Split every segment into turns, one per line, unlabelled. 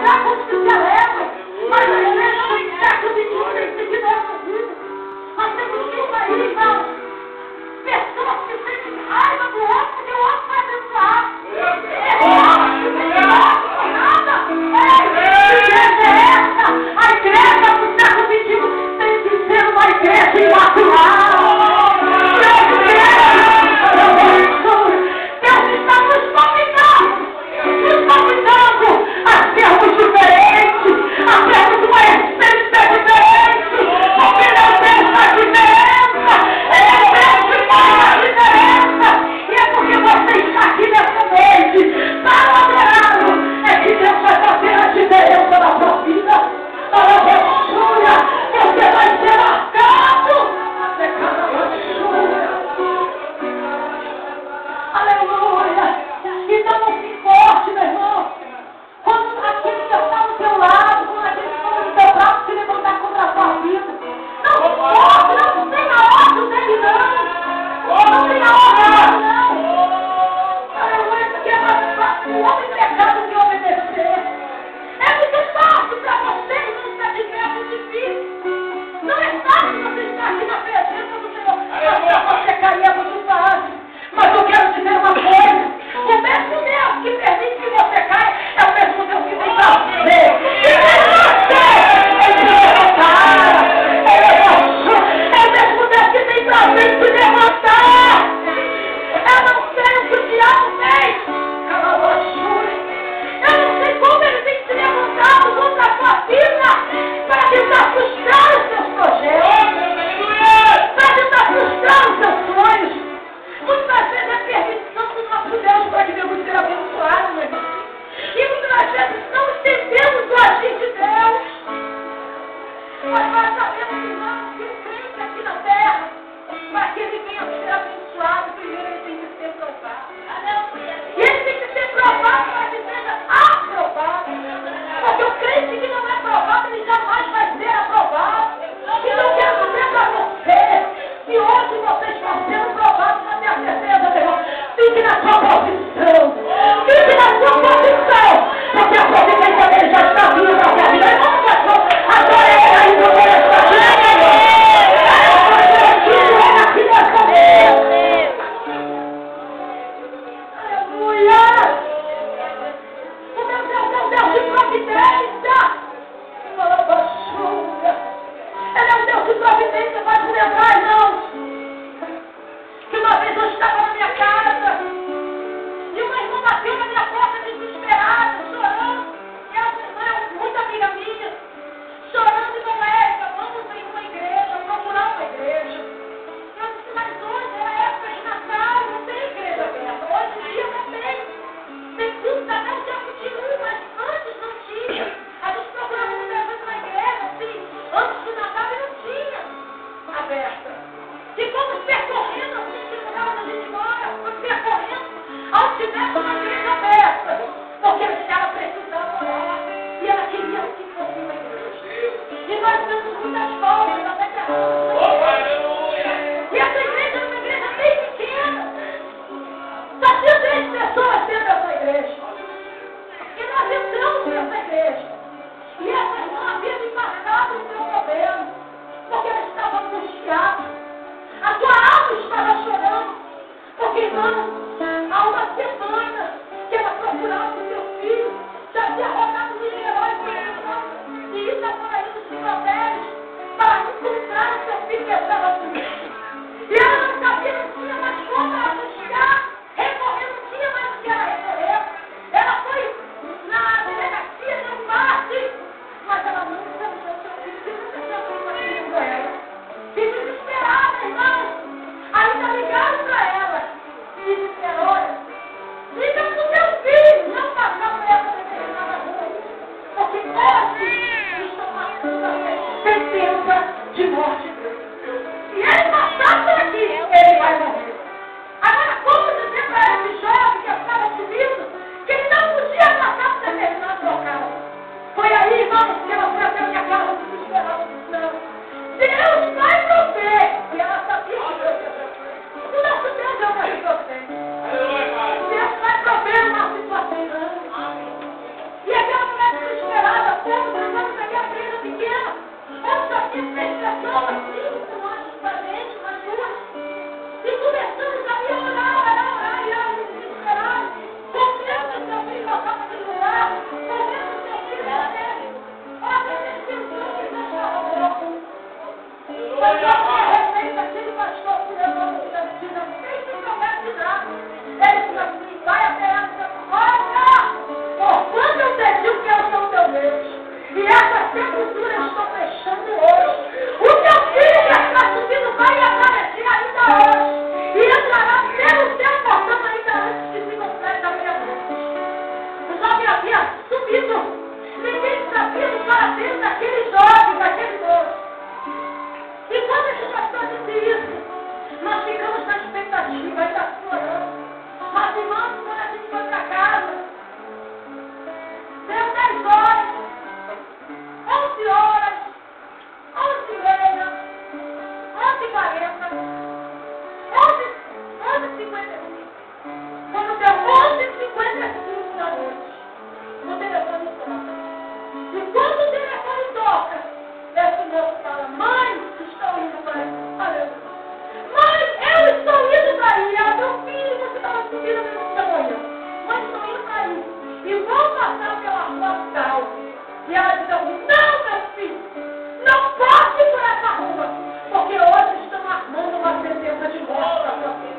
alegrar quando se alegra. Mas a igreja tem século XXI tem seguido essa vida. Nós temos visto aí, irmãos, pessoas que sentem raiva do outro porque o outro vai abençoar. A igreja do século XXI tem que ser uma igreja imaculada. Deus está nos convidando a sermos diferentes, a termos uma essência diferente, porque Deus tem a diferença, Ele tem a diferença, e é porque você está aqui nessa noite para adorá-lo, é que Deus vai fazer a diferença na sua vida. Aleluia! Você vai ser marcado. Aleluia! Então não se importe, meu irmão. Quando aquele que está ao seu lado, quando aquele que está no seu braço se levantar contra a sua vida, não se importe, não tenha ódio dele, não. Não tenha ódio dele, não. Aleluia! Porque é mais fácil o homem pecado que obedecer. É muito fácil para você, não está de pé, é muito difícil. Não é fácil você estar aqui na presença do Senhor. Mas para você cair é muito fácil. Mas eu quero dizer uma coisa. O mesmo Deus que permite que você caia é o mesmo Deus que vem para você. E você, Ele te levantar. É o mesmo Deus que vem para mim te levantar. Eu não sei o que o diabo fez. Eu não sei como ele tem se levantado contra a sua vida para tentar frustrar os seus projetos, para tentar frustrar os seus sonhos. Muitas vezes é permissão do nosso Deus para que devemos ser abençoados, meu irmão. E muitas vezes não entendemos o agir de Deus. Mas nós sabemos, irmãos, que o crente aqui na terra, para que ele venha ser abençoado, primeiro ele tem que ser provado. E ele tem que ser provado para que seja aprovado. Porque o crente que não é provado, ele jamais vai ser aprovado. Então quero dizer para você, se hoje você está sendo provado, na minha certeza, meu irmão, fique na sua posição. Fique na sua posição. Porque a providência dele já está vindo para a sua vida. Vamos lá, agora ele aí no coração. Aleluia! O meu Deus é um Deus de providência. Ele é um Deus de providência. Vai te lembrar, irmãos, que uma vez eu estava na minha casa e uma irmã bateu na minha porta desesperada, chorando. E essa irmã é muito amiga minha, chorando e falou: Érica, vamos em uma igreja, procurar uma igreja. Eu disse: mas hoje é época de Natal, não tem igreja aberta. Hoje em dia não tem. Tem culto até o dia 21, mas antes não tinha. A gente procurava muitas vezes uma igreja, assim, antes do Natal e não tinha aberta. E fomos percorrendo, assim, que lugar onde a gente mora, fomos percorrendo, ao tivesse uma igreja aberta. Porque ela precisava orar. E ela queria que fosse uma igreja. E nós temos muitas voltas, até que e essa igreja era uma igreja bem pequena. Só tinha 3 pessoas dentro dessa igreja. E nós entramos nessa igreja. E essa irmã havia me passado o seu problema. Porque ela estava angustiada. A sua alma estava chorando. Porque, irmão, há uma semana que ela procurava o seu filho. Já tinha rodado de herói por ela. E isso agora indo se protege para encontrar o seu filho que estava sumido. E ela não sabia, não tinha mais como ela buscar. Recorrer, não tinha mais o que ela recorrer. Ela foi na delegacia de um parte, mas ela não sabia o seu filho, que nunca tinha feito aquilo com ela. E desesperada, irmão. Ainda ligaram para ela e disseram: olha, liga para o seu filho, não passar por essa determinada rua. Porque hoje estão passando a sentença de morte. Se ele passar por aqui, ele vai morrer. Agora, como dizer para esse jovem que estava subindo que ele não podia passar por determinado local? Foi aí, irmãos, que ela foi até a minha casa desesperada. Deus vai prover. E ela sabia que Deus ia prover. O nosso Deus é uma inocente. Deus vai prover uma situação. E aquela mulher desesperada. sepultura estão fechando hoje. O teu filho está subindo, vai aparecer ainda hoje. E entrará pelo teu portão ainda antes que se complete a meia-noite. O jovem havia subido. Ninguém sabia do paradeiro daquele jovem, daquele moço. E quando esse pastor disse isso, nós ficamos na expectativa, ainda chorando. Mas irmãos, quando a gente foi para casa, deu 10 horas, 11 horas, 11h30, 11h40, 11h51. Quando deu 11h55 da noite, o telefone toca. E quando o telefone toca, esse moço fala: mãe, estou indo para aí. Aleluia. Mãe, eu estou indo para aí. É o meu filho, você estava subindo no seu manhã. Mãe, estou indo para aí. E vou passar pela rua tal. E ela diz: não, meu filho, não posso ir por essa rua, porque hoje estão armando uma sentença de morte para sua filha.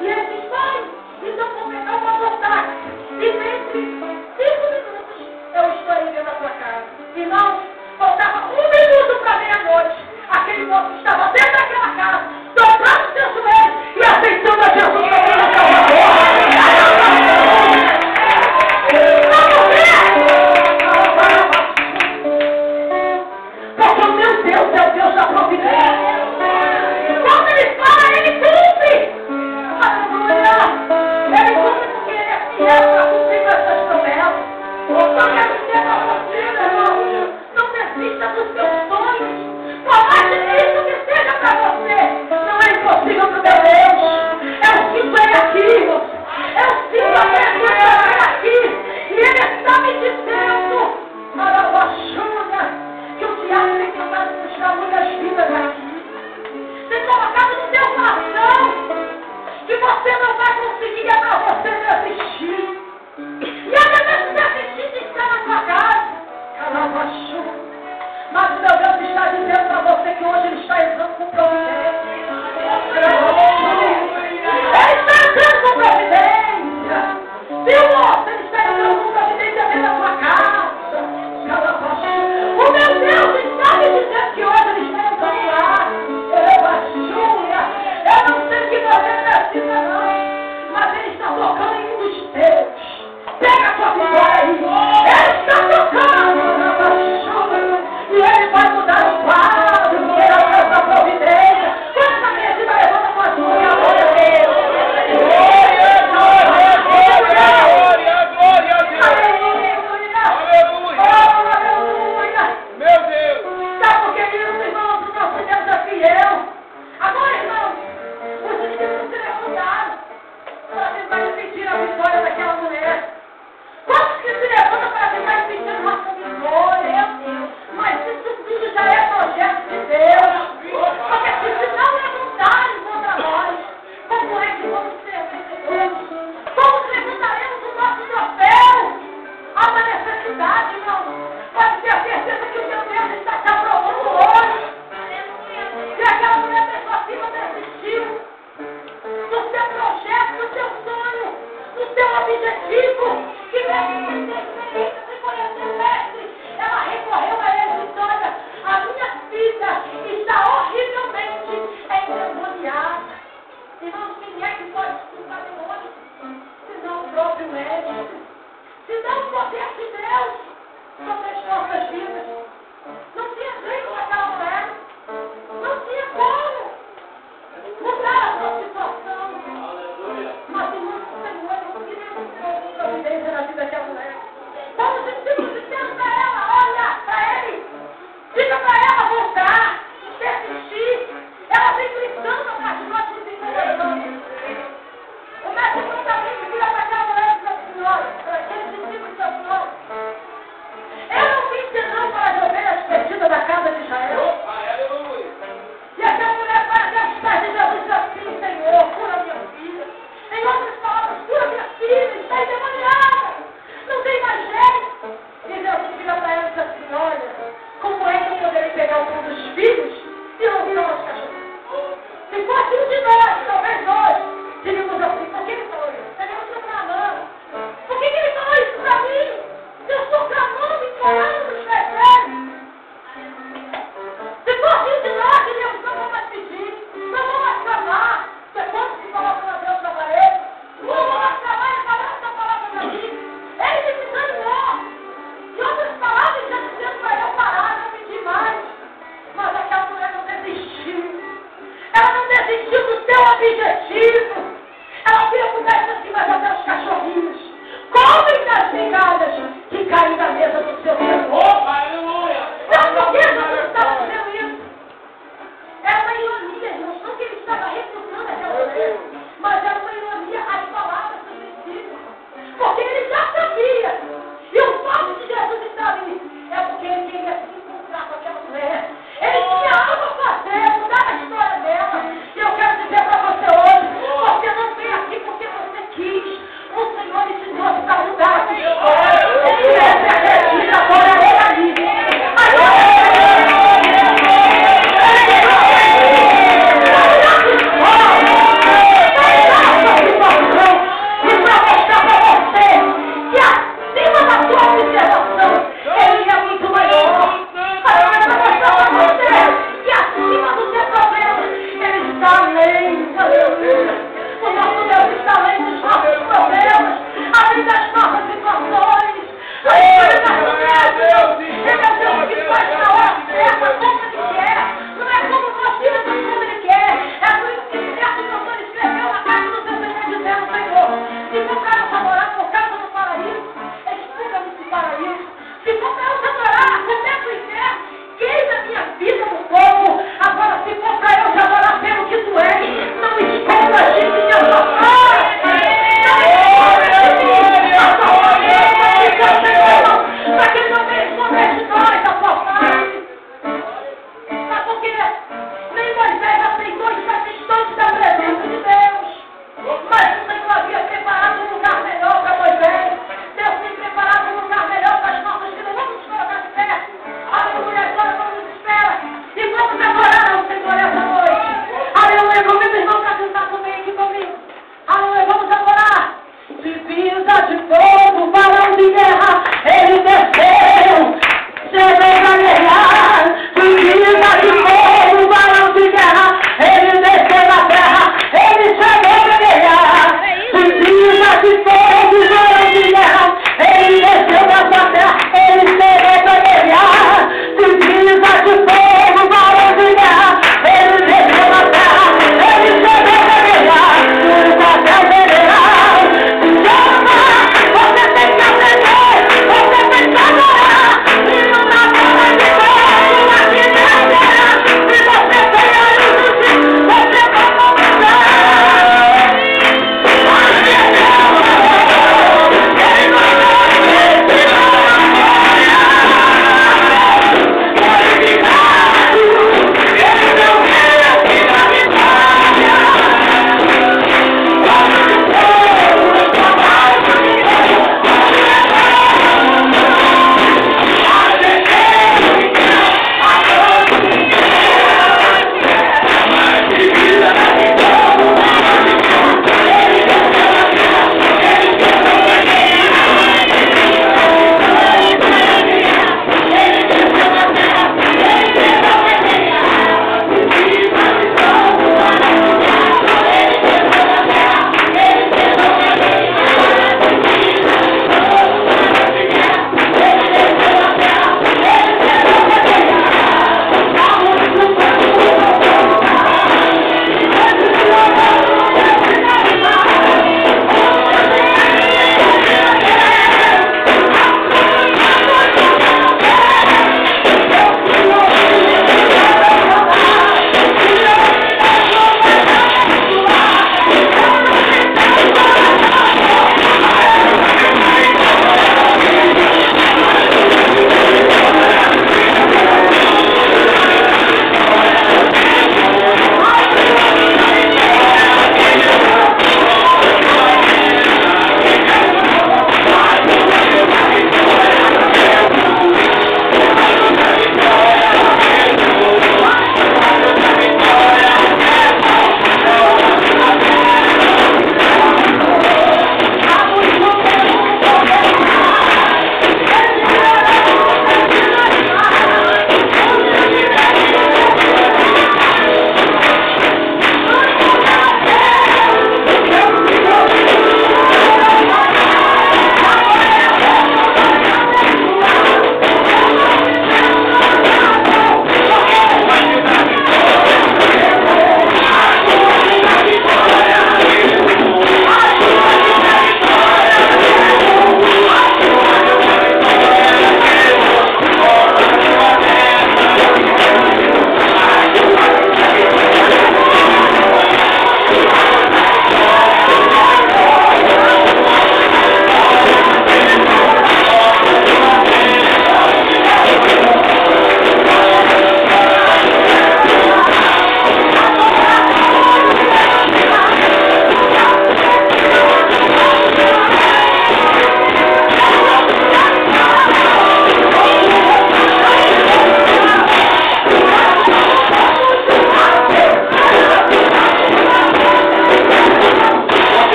E ele diz: mãe, então vou pegar uma mototáxi. E dentro de 5 minutos eu estou aí dentro da sua casa. Irmãos, faltava 1 minuto para meia-noite. Aquele moço estava dentro daquela casa, dobrando seus joelhos e aceitando a Jesus como seu Salvador. Porque o meu Deus é o Deus da providência. Quando ele fala, ele cumpre. Aleluia. Ele cumpre porque ele é fiel para cumprir essas promessas. Só quero dizer para você, meu irmão, não desista dos seus sonhos. Por mais difícil que seja para você, não é impossível para o meu Deus. Eu sinto ele aqui, moço. Eu sinto a presença dele aqui. E ele está me dizendo, Arabaxuna, que o diabo tem tentado puxar muitas vidas aqui. Tem colocado no teu coração que você não vai conseguir, é para você desistir. E até mesmo desistir de estar na tua casa. Arabaxuna. Mas o meu Deus está dizendo para você que hoje ele está entrando com providência. Ele está entrando com providência. Viu, moço? Ele está entrando com providência dentro da sua casa. O meu Deus está me dizendo que hoje ele está entrando lá. Eu não sei o que você precisa, não. Mas ele está tocando em um dos teus. Pega a tua vitória aí. Ele está tocando. E ele vai mudar o quadro, porque ele alcança a providência. Quando a minha vida levanta com a sua, glória a Deus. Glória a Deus. Aleluia. Aleluia. Meu Deus. Sabe por que isso, irmãos? O nosso Deus é fiel. Agora, irmãos, os inimigos se levantaram para tentar impedir a vitória daquela mulher. Quantos que se levantam para tentar impedir a nossa vitória? Mas isso tudo já é projeto de Deus. Porque se não levantarem contra nós, como é que vamos ser vencedores? Como levantaremos o nosso troféu? Há uma necessidade, irmão. Pode ter certeza que o meu Deus está te aprovando hoje. E aquela mulher pensou assim, não desistiu. No seu projeto, no seu sonho, no seu objetivo. Que mesmo sem conhecer o mestre, ela recorreu a ele e disse: olha, a minha filha está horrivelmente endemoniada. Irmãos, quem é que pode expulsar demônios? Se não o próprio médico. Se não o poder de Deus sobre as nossas vidas. Não tinha jeito